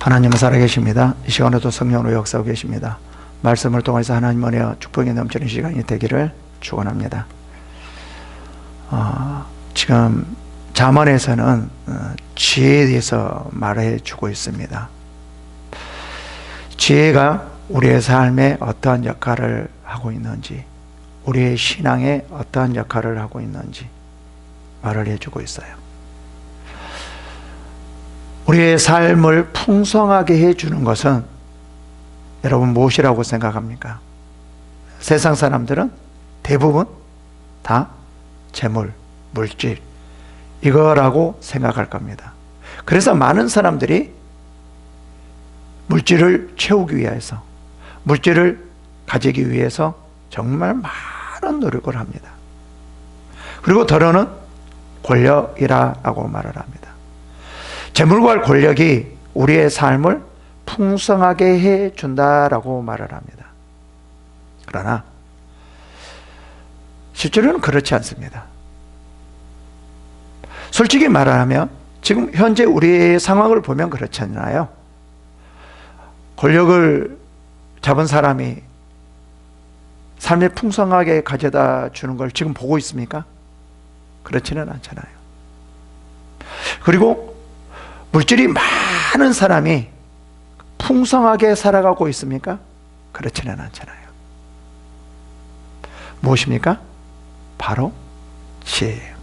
하나님은 살아계십니다. 이 시간에도 성령으로 역사하고 계십니다. 말씀을 통해서 하나님 은혜와 축복이 넘치는 시간이 되기를 축원합니다. 지금 잠언에서는 지혜에 대해서 말해주고 있습니다. 지혜가 우리의 삶에 어떠한 역할을 하고 있는지, 우리의 신앙에 어떠한 역할을 하고 있는지 말을 해주고 있어요. 우리의 삶을 풍성하게 해주는 것은 여러분 무엇이라고 생각합니까? 세상 사람들은 대부분 다 재물, 물질 이거라고 생각할 겁니다. 그래서 많은 사람들이 물질을 채우기 위해서, 물질을 가지기 위해서 정말 많은 노력을 합니다. 그리고 더러는 권력이라고 말을 합니다. 재물과 권력이 우리의 삶을 풍성하게 해준다라고 말을 합니다. 그러나 실제로는 그렇지 않습니다. 솔직히 말하면 지금 현재 우리의 상황을 보면 그렇잖아요. 권력을 잡은 사람이 삶에 풍성하게 가져다 주는 걸 지금 보고 있습니까? 그렇지는 않잖아요. 그리고 물질이 많은 사람이 풍성하게 살아가고 있습니까? 그렇지는 않잖아요. 무엇입니까? 바로 지혜예요.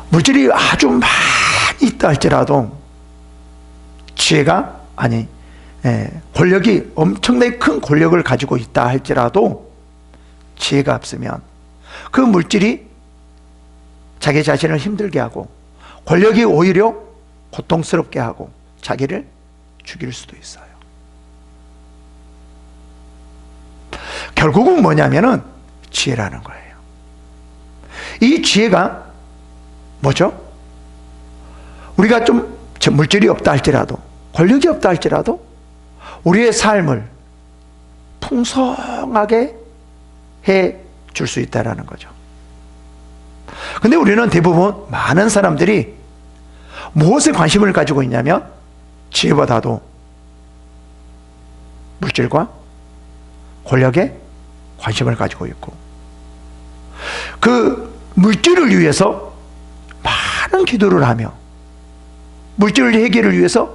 물질이 아주 많이 있다 할지라도 지혜가 권력이 엄청나게 큰 권력을 가지고 있다 할지라도 지혜가 없으면 그 물질이 자기 자신을 힘들게 하고 권력이 오히려 고통스럽게 하고 자기를 죽일 수도 있어요. 결국은 뭐냐면은 지혜라는 거예요. 이 지혜가 뭐죠? 우리가 좀 물질이 없다 할지라도, 권력이 없다 할지라도 우리의 삶을 풍성하게 해 줄 수 있다라는 거죠. 근데 우리는 대부분 많은 사람들이 무엇에 관심을 가지고 있냐면 지혜보다도 물질과 권력에 관심을 가지고 있고, 그 물질을 위해서 많은 기도를 하며 물질 해결을 위해서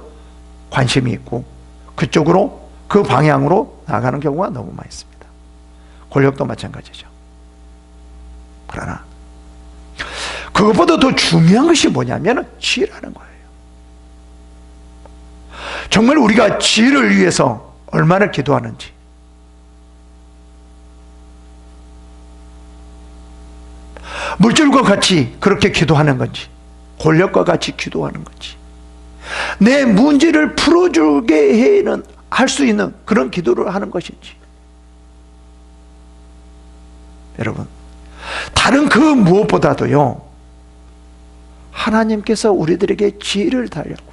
관심이 있고 그쪽으로, 그 방향으로 나가는 경우가 너무 많이 있습니다. 권력도 마찬가지죠. 그러나 그것보다 더 중요한 것이 뭐냐면 지혜라는 거예요. 정말 우리가 지혜를 위해서 얼마나 기도하는지, 물질과 같이 그렇게 기도하는 건지, 권력과 같이 기도하는 건지, 내 문제를 풀어주게 할 수 있는 그런 기도를 하는 것인지, 여러분 다른 그 무엇보다도요, 하나님께서 우리들에게 지혜를 달라고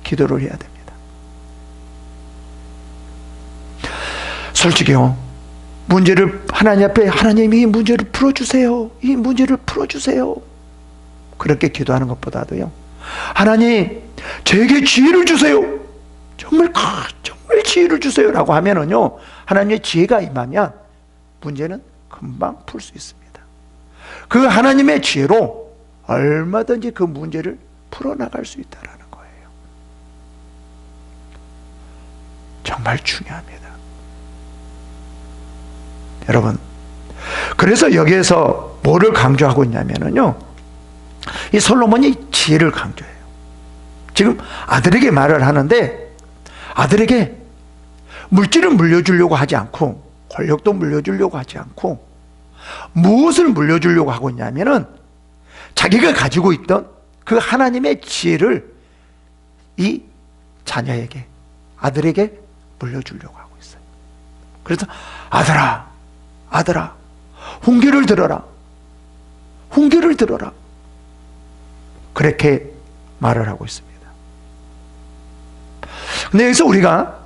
기도를 해야 됩니다. 솔직히요, 문제를 하나님 앞에, 하나님 이 문제를 풀어주세요, 이 문제를 풀어주세요, 그렇게 기도하는 것보다도요, 하나님 저에게 지혜를 주세요, 정말 지혜를 주세요 라고 하면은요, 하나님의 지혜가 임하면 문제는 금방 풀 수 있습니다. 그 하나님의 지혜로 얼마든지 그 문제를 풀어나갈 수 있다는 거예요. 정말 중요합니다. 여러분, 그래서 여기에서 뭐를 강조하고 있냐면요, 이 솔로몬이 지혜를 강조해요. 지금 아들에게 말을 하는데 아들에게 물질을 물려주려고 하지 않고 권력도 물려주려고 하지 않고 무엇을 물려주려고 하고 있냐면은 자기가 가지고 있던 그 하나님의 지혜를 이 자녀에게, 아들에게 물려주려고 하고 있어요. 그래서 아들아 훈계를 들어라, 훈계를 들어라, 그렇게 말을 하고 있습니다. 근데 여기서 우리가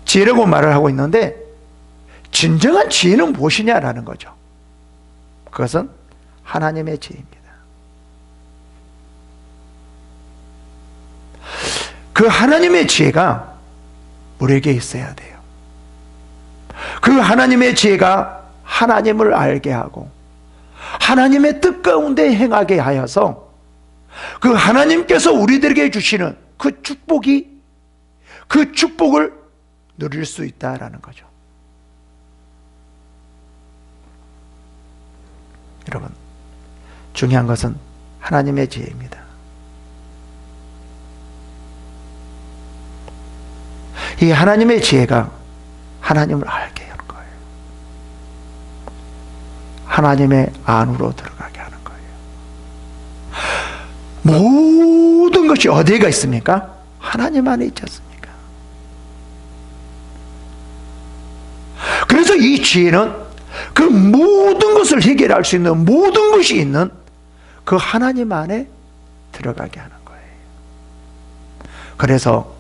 지혜라고 말을 하고 있는데 진정한 지혜는 무엇이냐라는 거죠. 그것은 하나님의 지혜입니다. 그 하나님의 지혜가 우리에게 있어야 돼요. 그 하나님의 지혜가 하나님을 알게 하고 하나님의 뜻 가운데 행하게 하여서 그 하나님께서 우리들에게 주시는 그 축복을 누릴 수 있다라는 거죠. 여러분, 중요한 것은 하나님의 지혜입니다. 이 하나님의 지혜가 하나님을 알게 하는 거예요. 하나님의 안으로 들어가게 하는 거예요. 모든 것이 어디가 있습니까? 하나님 안에 있지 않습니까? 그래서 이 지혜는 그 모든 것을 해결할 수 있는 모든 것이 있는 그 하나님 안에 들어가게 하는 거예요. 그래서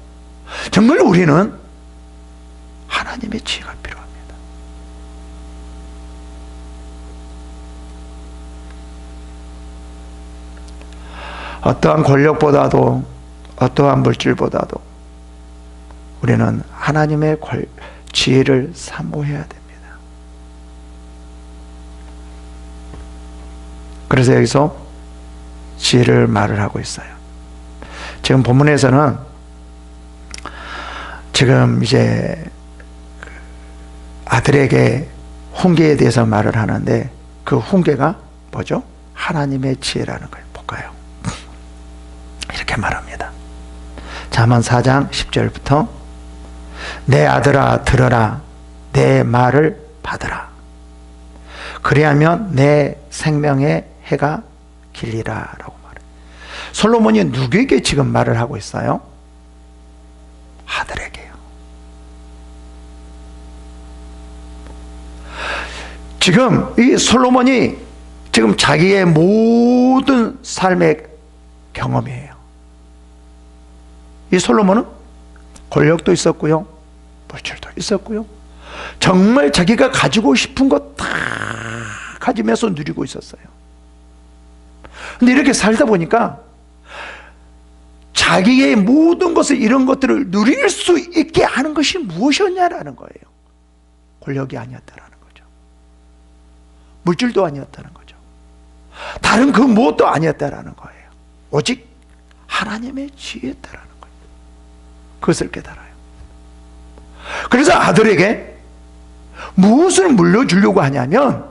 정말 우리는 하나님의 지혜가 필요합니다. 어떠한 권력보다도 어떠한 물질보다도 우리는 하나님의 지혜를 사모해야 됩니다. 그래서 여기서 지혜를 말을 하고 있어요. 지금 본문에서는 지금 이제 아들에게 훈계에 대해서 말을 하는데 그 훈계가 뭐죠? 하나님의 지혜라는 걸 볼까요? 이렇게 말합니다. 잠언 4장 10절부터 내 아들아 들어라 내 말을 받으라 그리하면 내 생명의 해가 길리라 라고 말해요. 솔로몬이 누구에게 지금 말을 하고 있어요? 아들에게요. 지금 이 솔로몬이 지금 자기의 모든 삶의 경험이에요. 이 솔로몬은 권력도 있었고요, 물질도 있었고요, 정말 자기가 가지고 싶은 것 다 가지면서 누리고 있었어요. 근데 이렇게 살다 보니까 자기의 모든 것을, 이런 것들을 누릴 수 있게 하는 것이 무엇이었냐라는 거예요. 권력이 아니었다라는 거죠. 물질도 아니었다는 거죠. 다른 그 무엇도 아니었다라는 거예요. 오직 하나님의 지혜였다라는 거예요. 그것을 깨달아요. 그래서 아들에게 무엇을 물려주려고 하냐면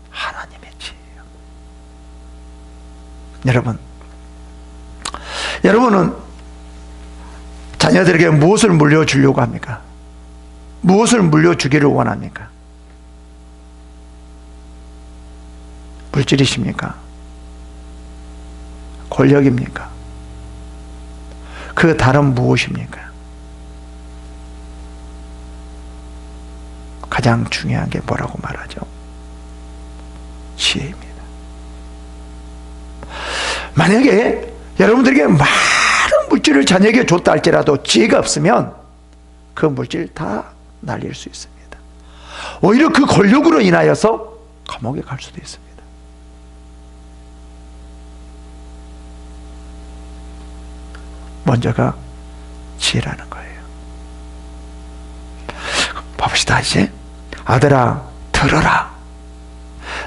하나님의 지혜예요. 여러분은 자녀들에게 무엇을 물려주려고 합니까? 무엇을 물려주기를 원합니까? 물질이십니까? 권력입니까? 그 다른 무엇입니까? 가장 중요한 게 뭐라고 말하죠? 지혜입니다. 만약에 여러분들에게 많은 물질을 자녀에게 줬다 할지라도 지혜가 없으면 그 물질 다 날릴 수 있습니다. 오히려 그 권력으로 인하여서 감옥에 갈 수도 있습니다. 먼저가 지혜라는 거예요. 봅시다. 이제 아들아 들어라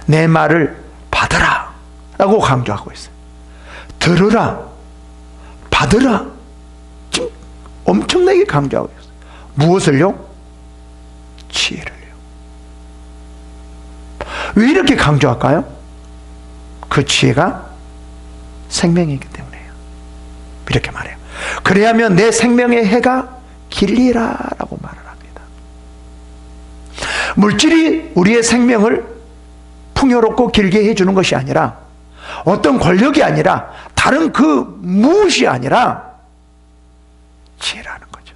내 말을 받으라 라고 강조하고 있어요. 들으라 받으라 지금 엄청나게 강조하고 있어요. 무엇을요? 지혜를요. 왜 이렇게 강조할까요? 그 지혜가 생명이기 때문에요. 이렇게 말해요. 그래야면 내 생명의 해가 길리라 라고 말을 합니다. 물질이 우리의 생명을 풍요롭고 길게 해주는 것이 아니라, 어떤 권력이 아니라, 다른 그 무엇이 아니라 지혜라는 거죠.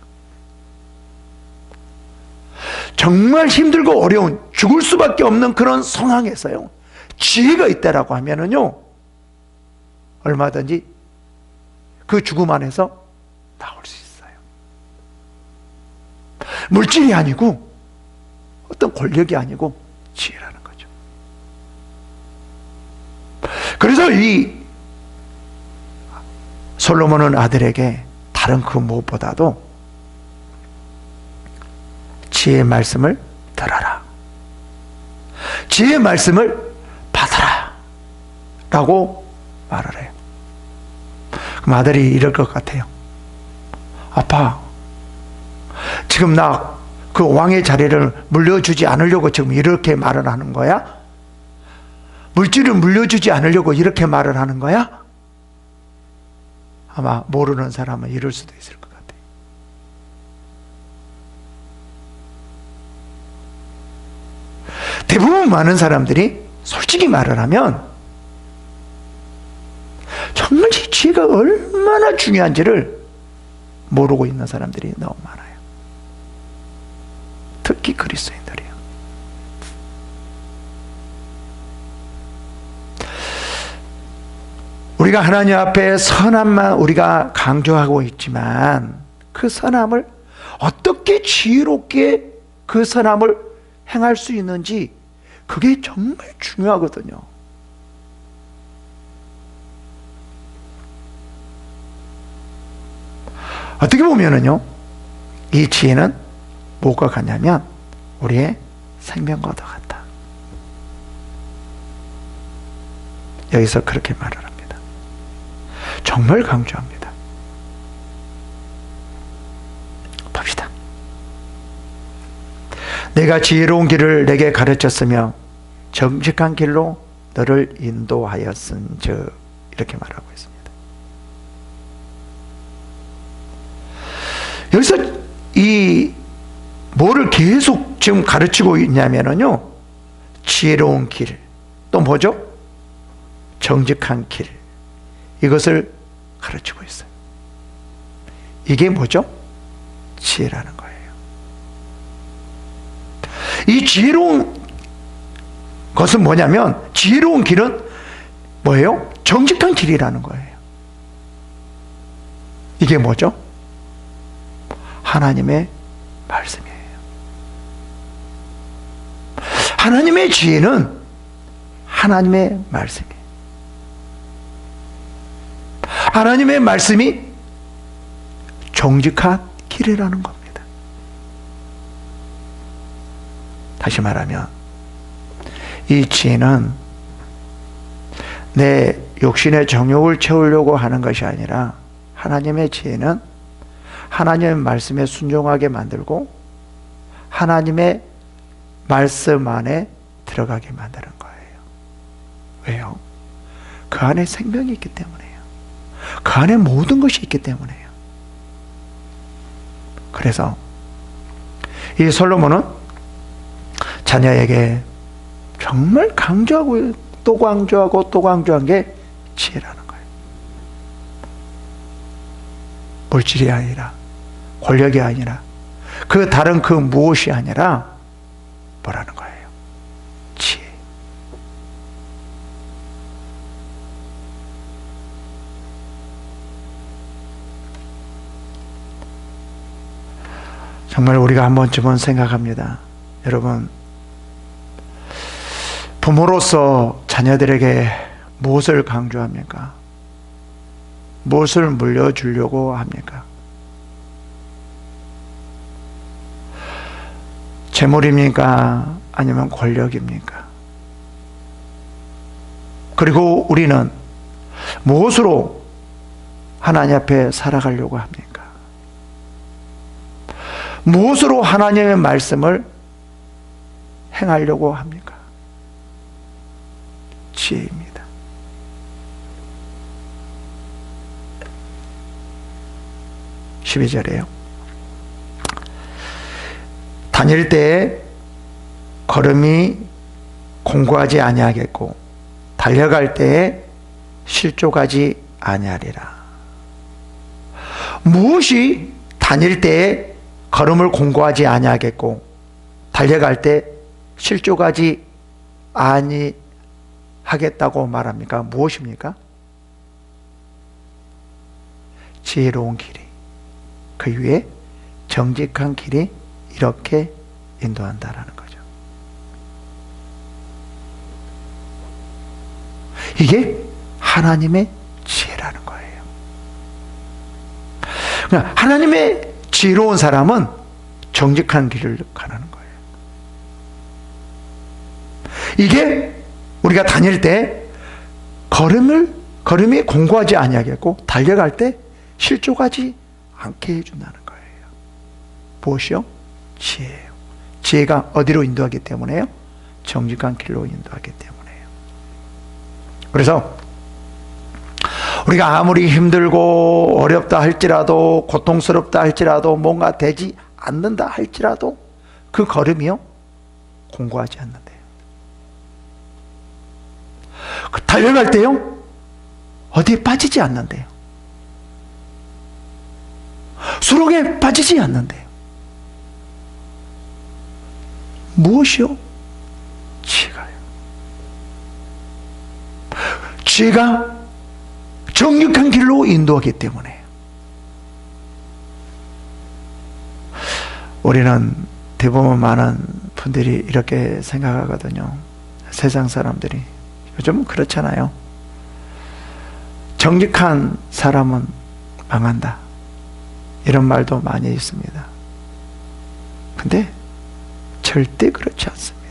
정말 힘들고 어려운, 죽을 수밖에 없는 그런 상황에서요, 지혜가 있다라고 하면은요, 얼마든지 그 죽음 안에서 나올 수 있어요. 물질이 아니고 어떤 권력이 아니고 지혜라는 거죠. 그래서 이 솔로몬은 아들에게 다른 그 무엇보다도 지혜의 말씀을 들어라, 지혜의 말씀을 받아라 라고 말을 해요. 그럼 아들이 이럴 것 같아요. 아빠, 지금 나 그 왕의 자리를 물려주지 않으려고 지금 이렇게 말을 하는 거야? 물질을 물려주지 않으려고 이렇게 말을 하는 거야? 아마 모르는 사람은 이럴 수도 있을 것 같아요. 대부분 많은 사람들이 솔직히 말을 하면 정말 이 지혜가 얼마나 중요한지를 모르고 있는 사람들이 너무 많아요. 특히 그리스도인들이요. 우리가 하나님 앞에 선함만 우리가 강조하고 있지만 그 선함을 어떻게 지혜롭게 그 선함을 행할 수 있는지 그게 정말 중요하거든요. 어떻게 보면은요, 이 지혜는 뭐가 같냐면 우리의 생명과도 같다. 여기서 그렇게 말을 합니다. 정말 강조합니다. 봅시다. 내가 지혜로운 길을 내게 가르쳤으며 정직한 길로 너를 인도하였은즉, 이렇게 말하고 있습니다. 여기서 이 뭐를 계속 지금 가르치고 있냐면요, 지혜로운 길, 또 뭐죠? 정직한 길, 이것을 가르치고 있어요. 이게 뭐죠? 지혜라는 거예요. 이 지혜로운 것은 뭐냐면, 지혜로운 길은 뭐예요? 정직한 길이라는 거예요. 이게 뭐죠? 하나님의 말씀이에요. 하나님의 지혜는 하나님의 말씀이에요. 하나님의 말씀이 정직한 길이라는 겁니다. 다시 말하면 이 지혜는 내 욕심의 정욕을 채우려고 하는 것이 아니라, 하나님의 지혜는 하나님의 말씀에 순종하게 만들고 하나님의 말씀 안에 들어가게 만드는 거예요. 왜요? 그 안에 생명이 있기 때문에요. 그 안에 모든 것이 있기 때문에요. 그래서 이 솔로몬은 자녀에게 정말 강조하고 또 강조하고 또 강조한 게 지혜라는 거예요. 물질이 아니라, 권력이 아니라, 그 다른 그 무엇이 아니라 뭐라는 거예요? 지혜. 정말 우리가 한 번쯤은 생각합니다. 여러분, 부모로서 자녀들에게 무엇을 강조합니까? 무엇을 물려주려고 합니까? 재물입니까? 아니면 권력입니까? 그리고 우리는 무엇으로 하나님 앞에 살아가려고 합니까? 무엇으로 하나님의 말씀을 행하려고 합니까? 지혜입니다. (12절에요) 다닐 때에 걸음이 공고하지 아니하겠고 달려갈 때에 실족하지 아니하리라. 무엇이 다닐 때에 걸음을 공고하지 아니하겠고 달려갈 때 실족하지 아니하겠다고 말합니까? 무엇입니까? 지혜로운 길이, 그 위에 정직한 길이 이렇게 인도한다라는 거죠. 이게 하나님의 지혜라는 거예요. 하나님의 지혜로운 사람은 정직한 길을 가는 거예요. 이게 우리가 다닐 때 걸음이 공고하지 아니하겠고 달려갈 때 실족하지 않게 해준다는 거예요. 무엇이요? 지혜예요. 지혜가 어디로 인도하기 때문에요? 정직한 길로 인도하기 때문에요. 그래서 우리가 아무리 힘들고 어렵다 할지라도, 고통스럽다 할지라도, 뭔가 되지 않는다 할지라도 그 걸음이요 공고하지 않는데요. 달려갈 때요 어디에 빠지지 않는데요. 수렁에 빠지지 않는데요. 무엇이요? 지혜가요. 지혜가 정직한 길로 인도하기 때문에 우리는 대부분 많은 분들이 이렇게 생각하거든요. 세상 사람들이 요즘은 그렇잖아요. 정직한 사람은 망한다, 이런 말도 많이 있습니다. 근데 절대 그렇지 않습니다.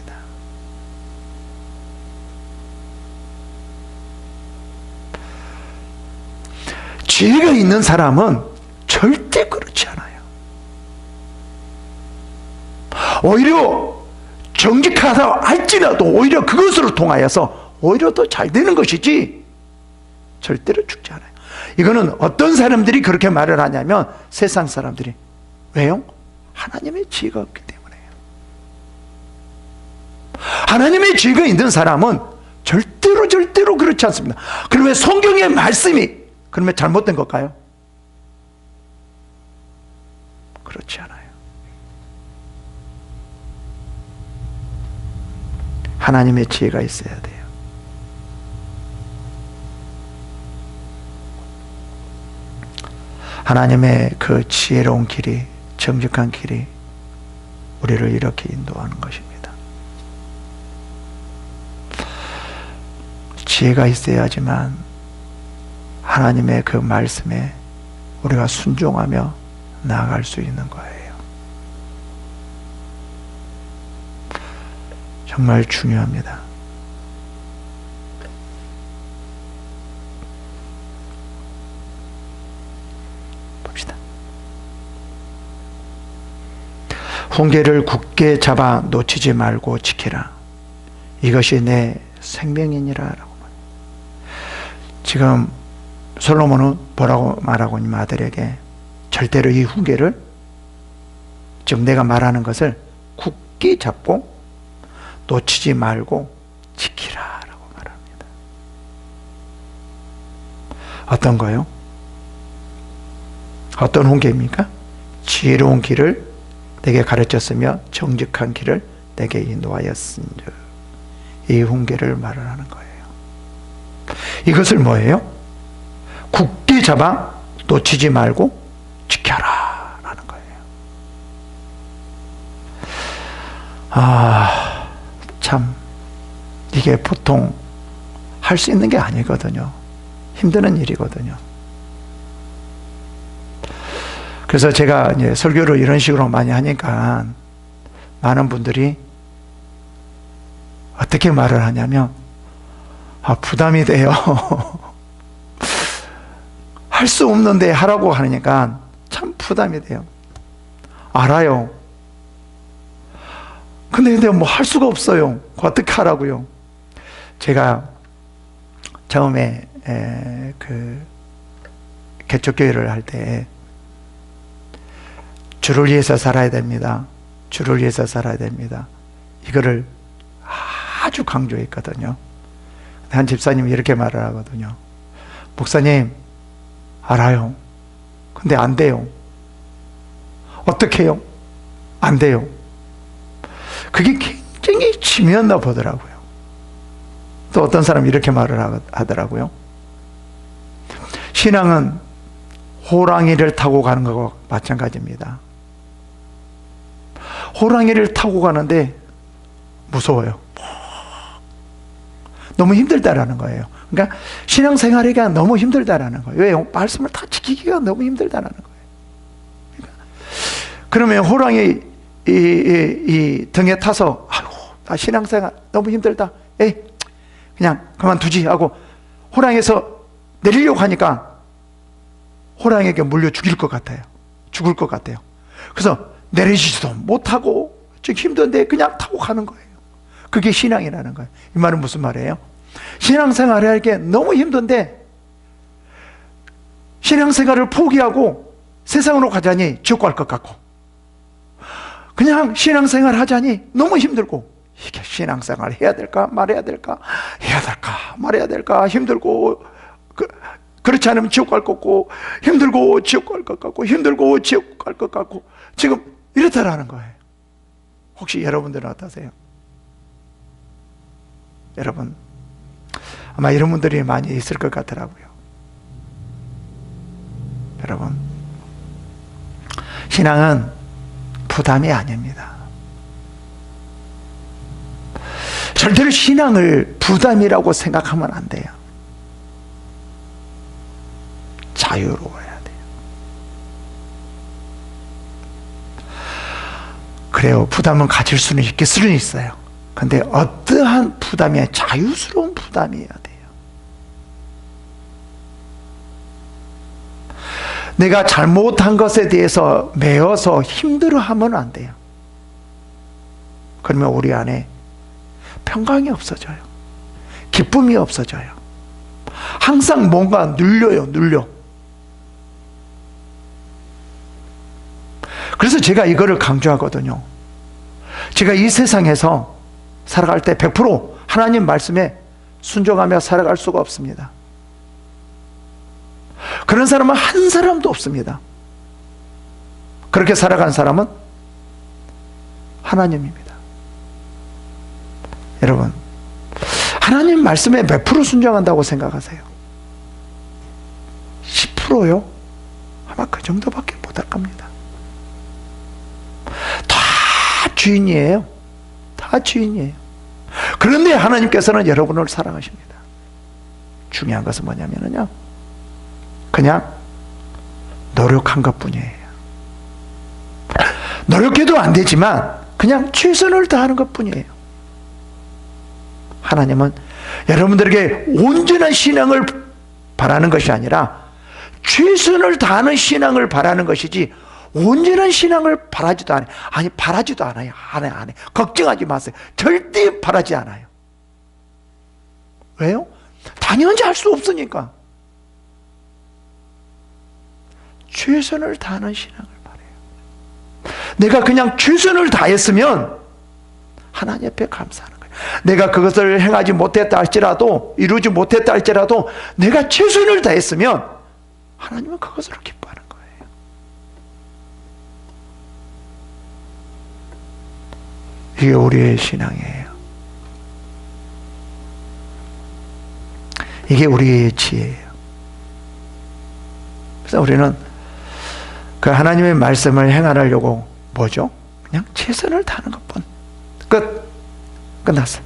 지혜가 있는 사람은 절대 그렇지 않아요. 오히려 정직하다 할지라도 오히려 그것으로 통하여서 오히려 더 잘 되는 것이지 절대로 죽지 않아요. 이거는 어떤 사람들이 그렇게 말을 하냐면 세상 사람들이. 왜요? 하나님의 지혜가 없기 때문에요. 하나님의 지혜가 있는 사람은 절대로 그렇지 않습니다. 그러면 성경의 말씀이 그러면 잘못된 걸까요? 그렇지 않아요. 하나님의 지혜가 있어야 돼요. 하나님의 그 지혜로운 길이, 정직한 길이 우리를 이렇게 인도하는 것입니다. 지혜가 있어야지만 하나님의 그 말씀에 우리가 순종하며 나아갈 수 있는 거예요. 정말 중요합니다. 봅시다. 훈계를 굳게 잡아 놓치지 말고 지키라. 이것이 내 생명이니라 라고 말해요. 지금 솔로몬은 뭐라고 말하고 있냐면 아들에게 절대로 이 훈계를, 지금 내가 말하는 것을 굳게 잡고 놓치지 말고 지키라 라고 말합니다. 어떤 거요? 어떤 훈계입니까? 지혜로운 길을 내게 가르쳤으며 정직한 길을 내게 인도하였은즉, 이 훈계를 말을 하는 거예요. 이것을 뭐예요? 굳게 잡아 놓치지 말고 지켜라 라는 거예요. 참 이게 보통 할 수 있는 게 아니거든요. 힘드는 일이거든요. 그래서 제가 이제 설교를 이런 식으로 많이 하니까 많은 분들이 어떻게 말을 하냐면 부담이 돼요. 할 수 없는데 하라고 하니까 참 부담이 돼요. 알아요. 근데 뭐 할 수가 없어요. 어떻게 하라고요? 제가 처음에 그 개척교회를 할 때 주를 위해서 살아야 됩니다. 주를 위해서 살아야 됩니다. 이거를 아주 강조했거든요. 한 집사님이 이렇게 말을 하거든요. 목사님, 알아요. 근데 안 돼요. 어떻게 해요? 안 돼요. 그게 굉장히 중요했나 보더라고요. 또 어떤 사람이 이렇게 말을 하더라고요. 신앙은 호랑이를 타고 가는 것과 마찬가지입니다. 호랑이를 타고 가는데 무서워요. 너무 힘들다라는 거예요. 그러니까 신앙생활이가 너무 힘들다라는 거예요. 왜요? 말씀을 다 지키기가 너무 힘들다라는 거예요. 그러면 호랑이 이 등에 타서 아이고 나 신앙생활 너무 힘들다. 에이 그냥 그만두지 하고 호랑이에서 내리려고 하니까 호랑이에게 물려 죽일 것 같아요. 죽을 것 같아요. 그래서 내리지도 못하고 좀 힘든데 그냥 타고 가는 거예요. 그게 신앙이라는 거예요. 이 말은 무슨 말이에요? 신앙생활을 하기에 너무 힘든데 신앙생활을 포기하고 세상으로 가자니 지옥 갈 것 같고, 그냥 신앙생활 하자니 너무 힘들고, 이게 신앙생활 해야 될까 말해야 될까, 해야 될까 말해야 될까, 힘들고 그렇지 않으면 지옥 갈 것 같고, 힘들고 지옥 갈 것 같고, 힘들고 지옥 갈 것 같고, 지금 이렇다라는 거예요. 혹시 여러분들은 어떠세요? 여러분 아마 이런 분들이 많이 있을 것 같더라고요. 여러분, 신앙은 부담이 아닙니다. 절대로 신앙을 부담이라고 생각하면 안 돼요. 자유로워야 돼요. 그래요. 부담은 가질 수는 있을 수는 있어요. 근데 어떠한 부담이 자유스러운 부담이어야 돼요. 내가 잘못한 것에 대해서 매어서 힘들어하면 안 돼요. 그러면 우리 안에 평강이 없어져요. 기쁨이 없어져요. 항상 뭔가 눌려. 그래서 제가 이거를 강조하거든요. 제가 이 세상에서 살아갈 때 100% 하나님 말씀에 순종하며 살아갈 수가 없습니다. 그런 사람은 한 사람도 없습니다. 그렇게 살아간 사람은 하나님입니다. 여러분, 하나님 말씀에 몇 프로 순종한다고 생각하세요? 10%요? 아마 그 정도밖에 못할 겁니다. 다 주인이에요. 다 주인이에요. 그런데 하나님께서는 여러분을 사랑하십니다. 중요한 것은 뭐냐면요, 그냥 노력한 것뿐이에요. 노력해도 안 되지만 그냥 최선을 다하는 것뿐이에요. 하나님은 여러분들에게 온전한 신앙을 바라는 것이 아니라 최선을 다하는 신앙을 바라는 것이지, 온전한 신앙을 바라지도 않아요. 아니, 바라지도 않아요. 안 해. 걱정하지 마세요. 절대 바라지 않아요. 왜요? 당연히 할 수 없으니까. 최선을 다하는 신앙을 바라요. 내가 그냥 최선을 다했으면 하나님 앞에 감사하는 거예요. 내가 그것을 행하지 못했다 할지라도, 이루지 못했다 할지라도 내가 최선을 다했으면 하나님은 그것으로 기뻐하는 거예요. 이게 우리의 신앙이에요. 이게 우리의 지혜예요. 그래서 우리는 그 하나님의 말씀을 행하려고 뭐죠? 그냥 최선을 다하는 것뿐. 끝났어요.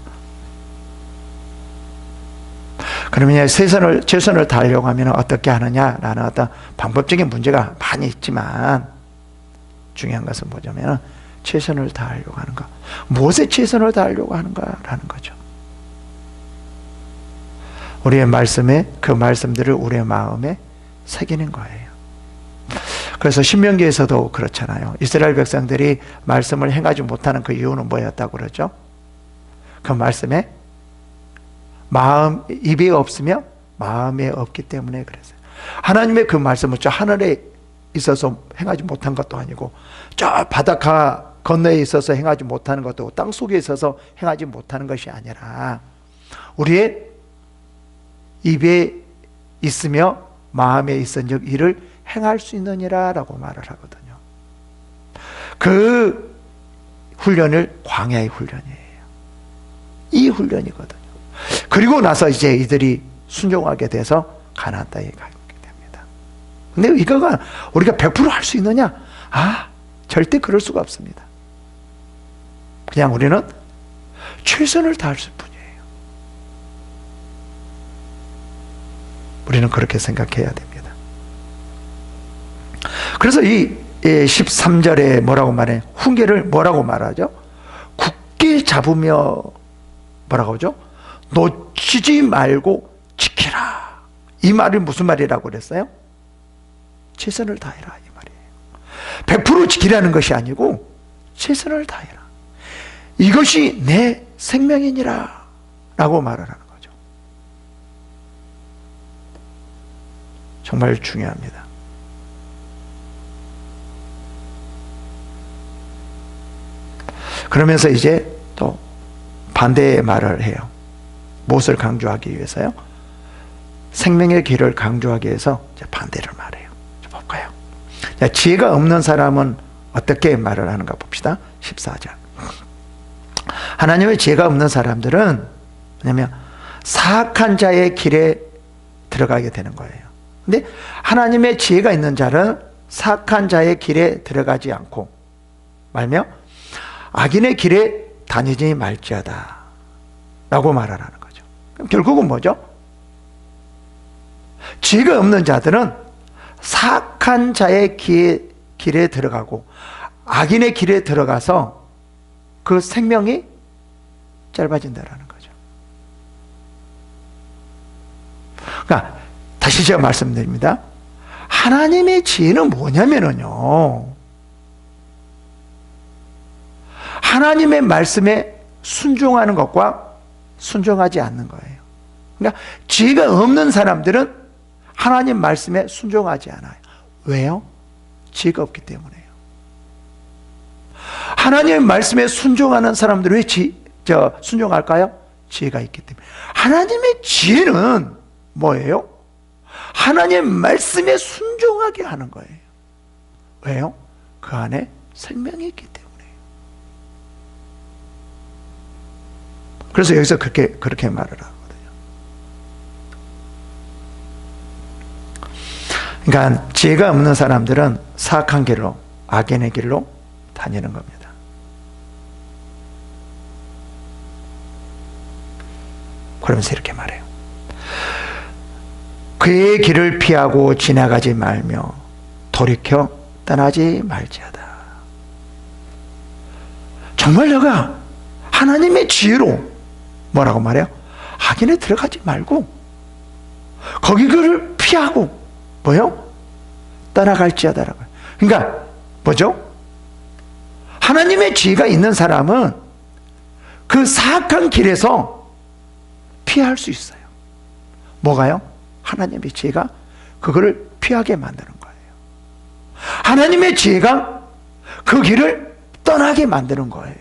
그러면 최선을 다하려고 하면 어떻게 하느냐라는 어떤 방법적인 문제가 많이 있지만, 중요한 것은 뭐냐면 최선을 다하려고 하는 것. 무엇에 최선을 다하려고 하는가라는 거죠. 우리의 말씀에, 그 말씀들을 우리의 마음에 새기는 거예요. 그래서 신명기에서도 그렇잖아요. 이스라엘 백성들이 말씀을 행하지 못하는 그 이유는 뭐였다고 그러죠? 그 말씀에 입이 없으며 마음에 없기 때문에 그랬어요. 하나님의 그 말씀은 저 하늘에 있어서 행하지 못한 것도 아니고, 저 바닷가 건너에 있어서 행하지 못하는 것도, 땅 속에 있어서 행하지 못하는 것이 아니라 우리의 입에 있으며 마음에 있은즉 이를 행할 수 있느니라 라고 말을 하거든요. 그 훈련을 광야의 훈련이에요. 이 훈련이거든요. 그리고 나서 이제 이들이 순종하게 돼서 가나안 땅에 가게 됩니다. 근데 이거가 우리가 100% 할 수 있느냐? 절대 그럴 수가 없습니다. 그냥 우리는 최선을 다할 뿐이에요. 우리는 그렇게 생각해야 됩니다. 그래서 이 13절에 뭐라고 말해? 훈계를 뭐라고 말하죠? 굳게 잡으며 뭐라고 하죠? 놓치지 말고 지키라. 이 말이 무슨 말이라고 그랬어요? 최선을 다해라 이 말이에요. 100% 지키라는 것이 아니고 최선을 다해라. 이것이 내 생명이니라 라고 말을 하는 거죠. 정말 중요합니다. 그러면서 이제 또 반대의 말을 해요. 무엇을 강조하기 위해서요? 생명의 길을 강조하기 위해서 이제 반대를 말해요. 볼까요? 자, 지혜가 없는 사람은 어떻게 말을 하는가 봅시다. 14절. 하나님의 지혜가 없는 사람들은 뭐냐면 사악한 자의 길에 들어가게 되는 거예요. 근데 하나님의 지혜가 있는 자는 사악한 자의 길에 들어가지 않고 말며 악인의 길에 다니지 말지어다 라고 말하라는 거죠. 그럼 결국은 뭐죠? 지혜가 없는 자들은 사악한 자의 길에 들어가고 악인의 길에 들어가서 그 생명이 짧아진다라는 거죠. 그러니까 다시 제가 말씀드립니다. 하나님의 지혜는 뭐냐면요, 하나님의 말씀에 순종하는 것과 순종하지 않는 거예요. 그러니까 지혜가 없는 사람들은 하나님 말씀에 순종하지 않아요. 왜요? 지혜가 없기 때문에요. 하나님의 말씀에 순종하는 사람들은 왜 순종할까요? 지혜가 있기 때문에. 하나님의 지혜는 뭐예요? 하나님의 말씀에 순종하게 하는 거예요. 왜요? 그 안에 생명이 있기 때문에. 그래서 여기서 그렇게 말을 하거든요. 그러니까 지혜가 없는 사람들은 사악한 길로, 악인의 길로 다니는 겁니다. 그러면서 이렇게 말해요. 그의 길을 피하고 지나가지 말며 돌이켜 떠나지 말지어다. 정말 내가 하나님의 지혜로 뭐라고 말해요? 악인에 들어가지 말고 거기를 피하고 뭐요? 떠나갈지어다라고. 그러니까 뭐죠? 하나님의 지혜가 있는 사람은 그 사악한 길에서 피할 수 있어요. 뭐가요? 하나님의 지혜가 그거를 피하게 만드는 거예요. 하나님의 지혜가 그 길을 떠나게 만드는 거예요.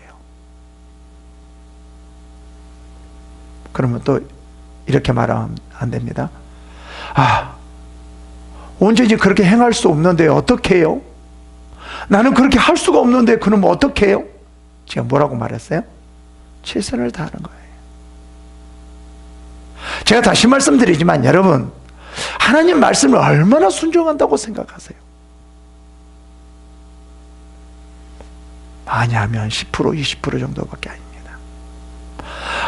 그러면 또 이렇게 말하면 안 됩니다. 언제든지 그렇게 행할 수 없는데 어떻게 해요? 나는 그렇게 할 수가 없는데 그러면 어떻게 해요? 제가 뭐라고 말했어요? 최선을 다하는 거예요. 제가 다시 말씀드리지만 여러분, 하나님 말씀을 얼마나 순종한다고 생각하세요? 많이 하면 10%, 20% 정도밖에 아닙니다.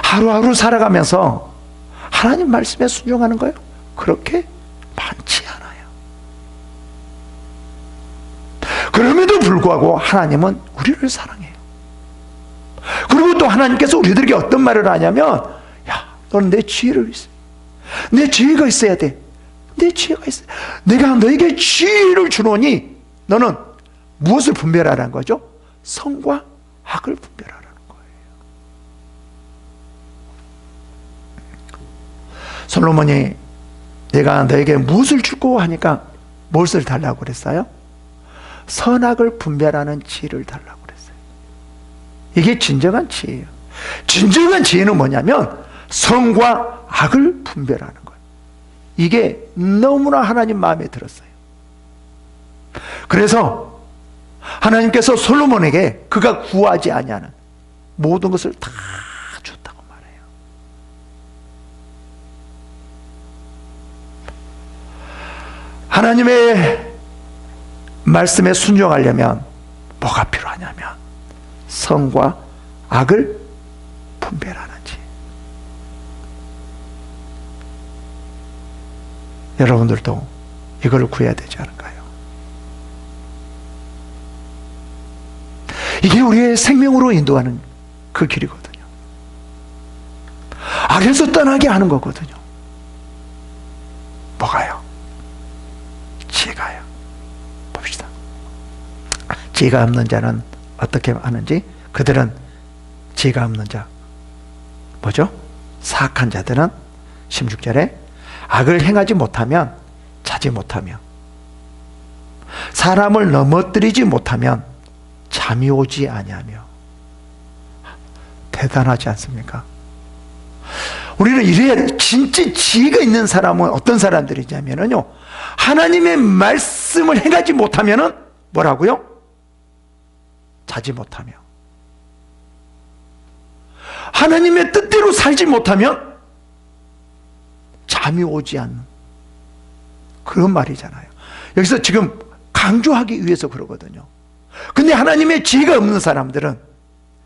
하루하루 살아가면서 하나님 말씀에 순종하는 거예요? 그렇게 많지 않아요. 그럼에도 불구하고 하나님은 우리를 사랑해요. 그리고 또 하나님께서 우리들에게 어떤 말을 하냐면, 야, 너는 내 지혜를 있어. 내 지혜가 있어야 돼. 내 지혜가 있어. 내가 너에게 지혜를 주노니 너는 무엇을 분별하라는 거죠? 선과 악을 분별하라는 거예요. 솔로몬이 내가 너에게 무엇을 주고 하니까 무엇을 달라고 그랬어요? 선악을 분별하는 지혜를 달라고 그랬어요. 이게 진정한 지혜예요. 진정한 지혜는 뭐냐면 선과 악을 분별하는 거예요. 이게 너무나 하나님 마음에 들었어요. 그래서 하나님께서 솔로몬에게 그가 구하지 아니하는 모든 것을 다 줬다고 말해요. 하나님의 말씀에 순종하려면 뭐가 필요하냐면 선과 악을 분별하는지. 여러분들도 이걸 구해야 되지 않을까요? 이게 우리의 생명으로 인도하는 그 길이거든요. 악에서 떠나게 하는 거거든요. 뭐가요? 지혜가요. 봅시다. 지혜가 없는 자는 어떻게 하는지, 그들은 지혜가 없는 자 뭐죠? 사악한 자들은 16절에 악을 행하지 못하면, 자지 못하며, 사람을 넘어뜨리지 못하면 잠이 오지 아니하며. 대단하지 않습니까? 우리는 이래야, 진짜 지혜가 있는 사람은 어떤 사람들이냐면요, 하나님의 말씀을 행하지 못하면은 뭐라고요? 자지 못하며, 하나님의 뜻대로 살지 못하면 잠이 오지 않는 그런 말이잖아요. 여기서 지금 강조하기 위해서 그러거든요. 근데 하나님의 지혜가 없는 사람들은,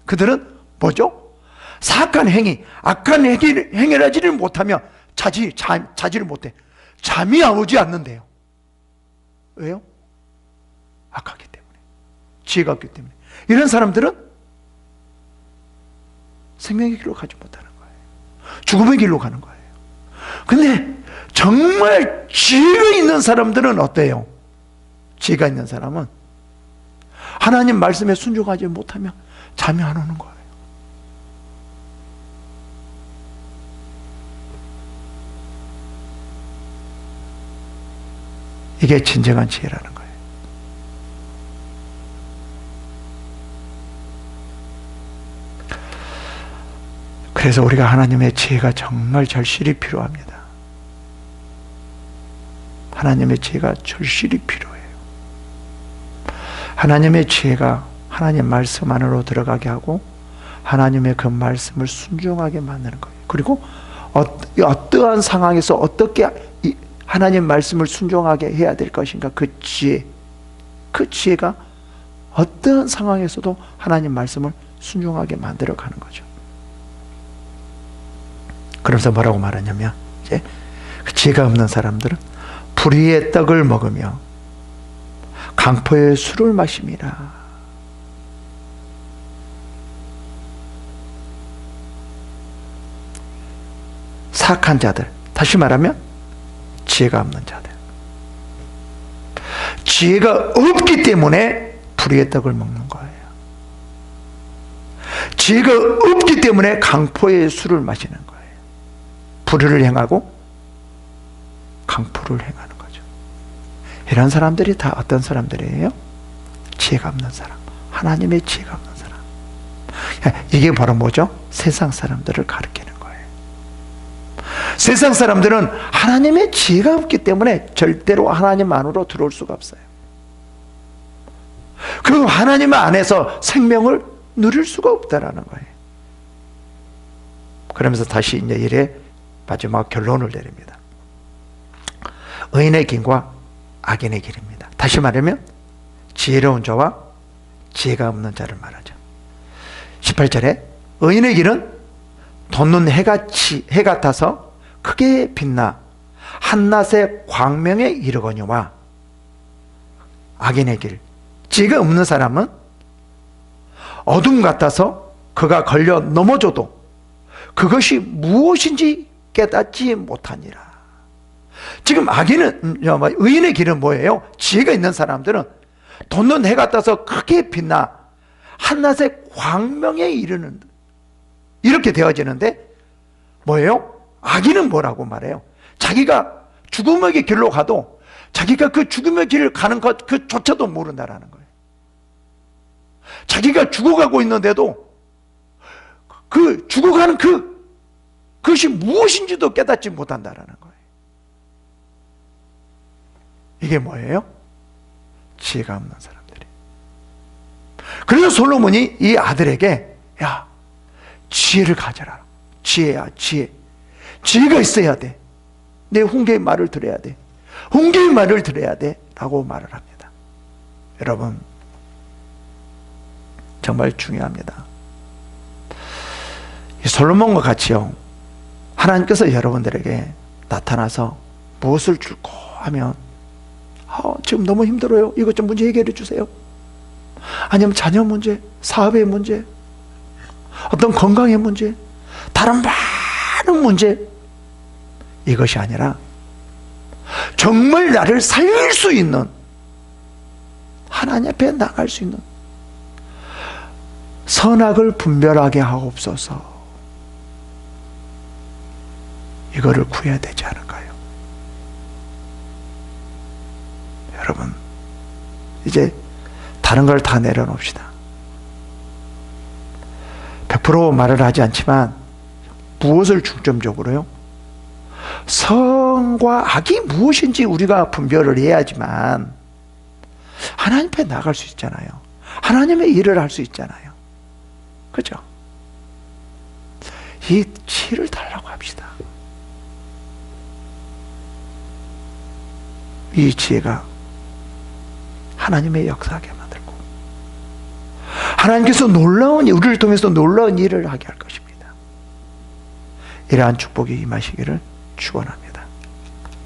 그들은 뭐죠? 사악한 행위, 악한 행위를 하지를 못하며 자지를 못해. 잠이 오지 않는데요. 왜요? 악하기 때문에, 지혜가 없기 때문에. 이런 사람들은 생명의 길로 가지 못하는 거예요. 죽음의 길로 가는 거예요. 근데 정말 지혜가 있는 사람들은 어때요? 지혜가 있는 사람은 하나님 말씀에 순종하지 못하면 잠이 안 오는 거예요. 이게 진정한 지혜라는 거예요. 그래서 우리가 하나님의 지혜가 정말 절실히 필요합니다. 하나님의 지혜가 절실히 필요해요. 하나님의 지혜가 하나님 말씀 안으로 들어가게 하고 하나님의 그 말씀을 순종하게 만드는 거예요. 그리고 어떠한 상황에서 어떻게 하나님 말씀을 순종하게 해야 될 것인가, 그 지혜가 어떠한 상황에서도 하나님 말씀을 순종하게 만들어가는 거죠. 그러면서 뭐라고 말하냐면, 이제 그 지혜가 없는 사람들은 불의의 떡을 먹으며 강포의 술을 마심이라. 사악한 자들, 다시 말하면 지혜가 없는 자들, 지혜가 없기 때문에 불의의 떡을 먹는 거예요. 지혜가 없기 때문에 강포의 술을 마시는 거예요. 불의를 행하고 강포를 행하는 거죠. 이런 사람들이 다 어떤 사람들이에요? 지혜가 없는 사람, 하나님의 지혜가 없는 사람. 이게 바로 뭐죠? 세상 사람들을 가리키는 거예요. 세상 사람들은 하나님의 지혜가 없기 때문에 절대로 하나님 안으로 들어올 수가 없어요. 그 하나님 안에서 생명을 누릴 수가 없다라는 거예요. 그러면서 다시 이제 이래 마지막 결론을 내립니다. 의인의 길과 악인의 길입니다. 다시 말하면 지혜로운 자와 지혜가 없는 자를 말하죠. 18절에 의인의 길은 돋는 해 같아서 크게 빛나 한낮의 광명에 이르거니와, 악인의 길, 지혜가 없는 사람은 어둠 같아서 그가 걸려 넘어져도 그것이 무엇인지 깨닫지 못하니라. 지금 의인의 길은 뭐예요? 지혜가 있는 사람들은 돋는 해 같아서 크게 빛나 한낮의 광명에 이르는, 이렇게 되어지는데, 뭐예요? 악인은 뭐라고 말해요? 자기가 죽음의 길로 가도 자기가 그 죽음의 길을 가는 것 그조차도 모른다라는 거예요. 자기가 죽어가고 있는데도 그 죽어가는 그것이 무엇인지도 깨닫지 못한다라는 거예요. 이게 뭐예요? 지혜가 없는 사람들이. 그래서 솔로몬이 이 아들에게, 야, 지혜를 가져라. 지혜야, 지혜. 지혜가 있어야 돼. 내 훈계의 말을 들어야 돼. 훈계의 말을 들어야 돼. 라고 말을 합니다. 여러분, 정말 중요합니다. 이 솔로몬과 같이요, 하나님께서 여러분들에게 나타나서 무엇을 줄까 하면, 지금 너무 힘들어요. 이것 좀 문제 해결해 주세요. 아니면 자녀 문제, 사업의 문제, 어떤 건강의 문제, 다른 많은 문제, 이것이 아니라 정말 나를 살릴 수 있는, 하나님 앞에 나갈 수 있는 선악을 분별하게 하옵소서. 이거를 구해야 되지 않을까요? 여러분, 이제 다른 걸 다 내려놓읍시다. 100% 말을 하지 않지만 무엇을 중점적으로요? 선과 악이 무엇인지 우리가 분별을 해야지만 하나님 앞에 나갈 수 있잖아요. 하나님의 일을 할 수 있잖아요. 그죠? 이 지혜를 달라고 합시다. 이 지혜가 하나님의 역사하게 만들고 하나님께서 놀라운, 우리를 통해서 놀라운 일을 하게 할 것입니다. 이러한 축복이 임하시기를 축원합니다.